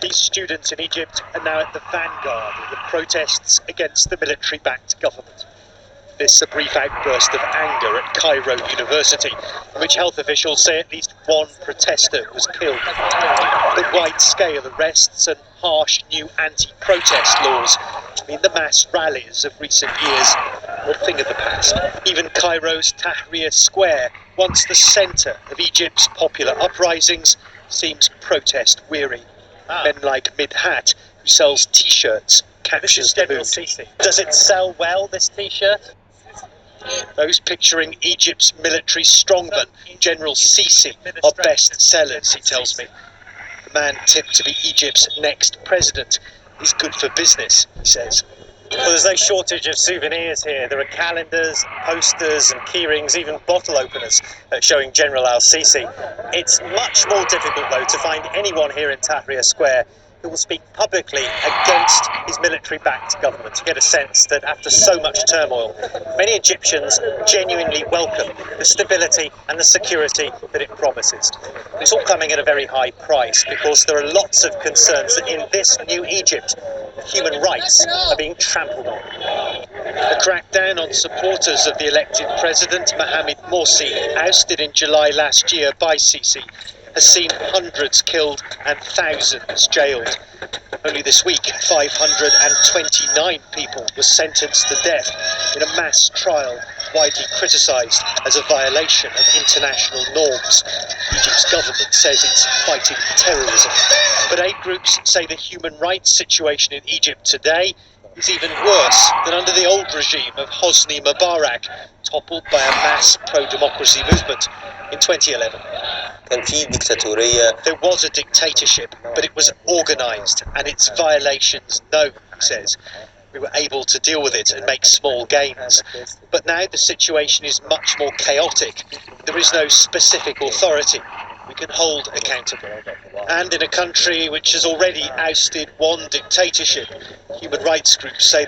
These students in Egypt are now at the vanguard of the protests against the military-backed government. This a brief outburst of anger at Cairo University, in which health officials say at least one protester was killed. But wide-scale arrests and harsh new anti-protest laws mean the mass rallies of recent years are a thing of the past. Even Cairo's Tahrir Square, once the centre of Egypt's popular uprisings, seems protest-weary. Men like Midhat, who sells T-shirts, captures the mood. Does it sell well, this T-shirt? Those picturing Egypt's military strongman, General Sisi, are best sellers, he tells me. The man tipped to be Egypt's next president is good for business, he says. Well, there's no shortage of souvenirs here. There are calendars, posters and keyrings, even bottle openers showing General al-Sisi. It's much more difficult, though, to find anyone here in Tahrir Square who will speak publicly against his military-backed government. You get a sense that after so much turmoil, many Egyptians genuinely welcome the stability and the security that it promises. It's all coming at a very high price because there are lots of concerns that in this new Egypt, human rights are being trampled on. The crackdown on supporters of the elected president, Mohamed Morsi, ousted in July last year by Sisi, has seen hundreds killed and thousands jailed. Only this week, 529 people were sentenced to death in a mass trial widely criticised as a violation of international norms. Egypt's government says it's fighting terrorism. But aid groups say the human rights situation in Egypt today is even worse than under the old regime of Hosni Mubarak, toppled by a mass pro-democracy movement in 2011. There was a dictatorship, but it was organised and its violations known, he says. We were able to deal with it and make small gains. But now the situation is much more chaotic. There is no specific authority we can hold accountable. And in a country which has already ousted one dictatorship, human rights groups say